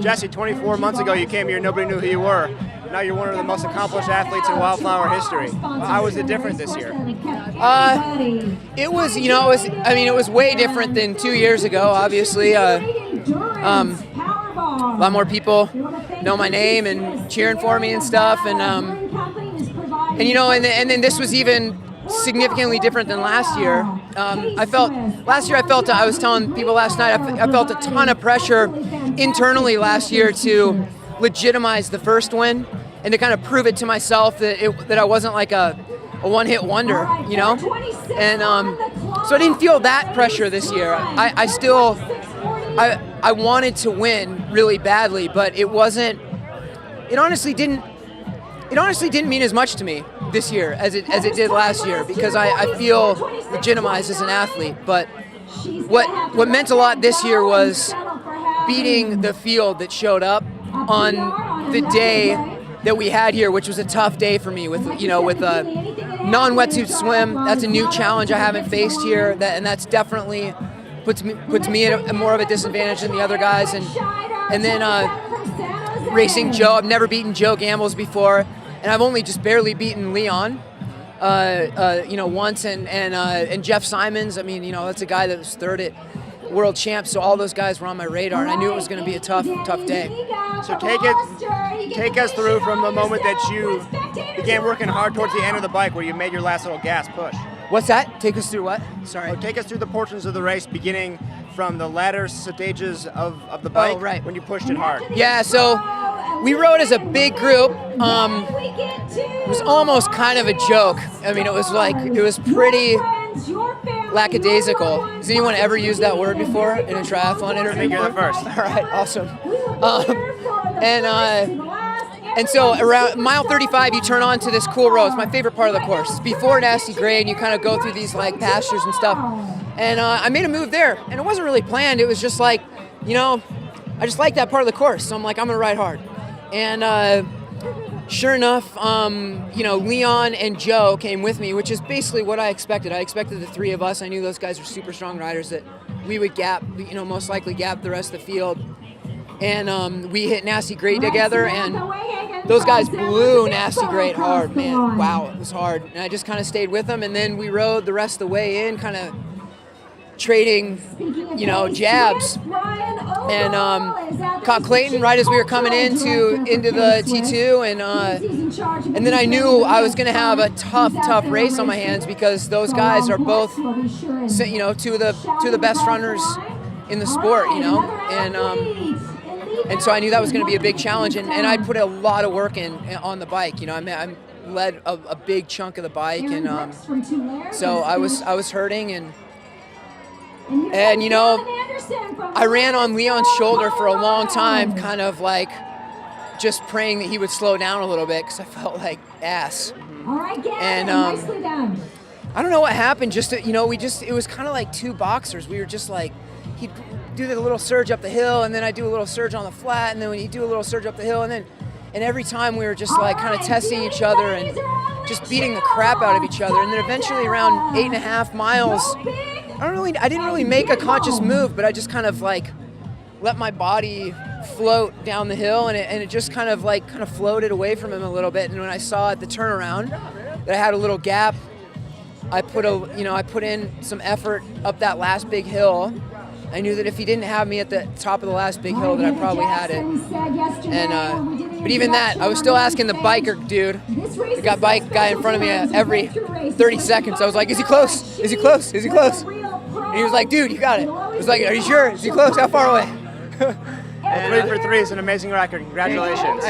Jessie, 24 months ago you came here, nobody knew who you were. Now you're one of the most accomplished athletes in wildflower history. How was it different this year? It was, it was way different than 2 years ago, obviously. A lot more people know my name and cheering for me and stuff. And then this was even significantly different than last year. I was telling people last night, I felt a ton of pressure internally last year to legitimize the first win and to kind of prove it to myself that I wasn't like a one-hit wonder, you know? And so I didn't feel that pressure this year. I wanted to win really badly, but it honestly didn't mean as much to me this year as it did last year, because I feel legitimized as an athlete. But what meant a lot this year was beating the field that showed up on the day that we had here, which was a tough day for me with a non-wetsuit swim. That's a new challenge I haven't faced here, and that's definitely puts me at more of a disadvantage than the other guys. And then racing Joe, I've never beaten Joe Gambles before, and I've only just barely beaten Leon, once, and Jeff Simons. I mean, that's a guy that was third at world champs, so all those guys were on my radar, and I knew it was going to be a tough day. So take us through from the moment that you began working hard towards the end of the bike, where you made your last little gas push. What's that? Take us through what? Sorry. Take us through the portions of the race, beginning from the latter stages of the bike, right, when you pushed it hard. Yeah, so we rode as a big group. It was almost kind of a joke. I mean, it was pretty lackadaisical. Has anyone ever used that word before in a triathlon interview? I think you're the first. All right, awesome. And so around mile 35, you turn on to this cool road. It's my favorite part of the course. It's before Nasty Grade, and you kind of go through these like pastures and stuff. And I made a move there, and it wasn't really planned. It was just like, I just like that part of the course. So I'm like, I'm gonna ride hard. And sure enough, Leon and Joe came with me, which is basically what I expected. I expected the three of us. I knew those guys were super strong riders, that we would most likely gap the rest of the field. And we hit Nasty Grade together, and those guys blew Nasty Grade hard, man. Wow, it was hard. And I just kind of stayed with them, and then we rode the rest of the way in, kind of trading, jabs. And caught Clayton right as we were coming into the T2, and then I knew I was going to have a tough race on my hands, because those guys are both, two of the best runners in the sport, and so I knew that was going to be a big challenge, and I put a lot of work in on the bike. I led a big chunk of the bike, and so I was hurting, and I ran on Leon's shoulder for a long time, kind of like just praying that he would slow down a little bit, because I felt like ass. And I don't know what happened. It was kind of like two boxers. We were just like, he'd do the little surge up the hill, and then I'd do a little surge on the flat, and then he'd do a little surge up the hill, and every time we were just like kind of testing each other and just beating the crap out of each other. And then eventually around 8.5 miles, I didn't really make a conscious move, but I just kind of like let my body float down the hill, and it just kind of floated away from him a little bit. And when I saw at the turnaround that I had a little gap, I put in some effort up that last big hill. I knew that if he didn't have me at the top of the last big hill, that I probably had it. And but even that, I was still asking the biker dude, the bike guy in front of me, every 30 seconds. I was like, "Is he close? Is he close? Is he close?" And he was like, "Dude, you got it." I was like, "Are you sure? Is he close? How far away?" And 3 for 3 is an amazing record. Congratulations.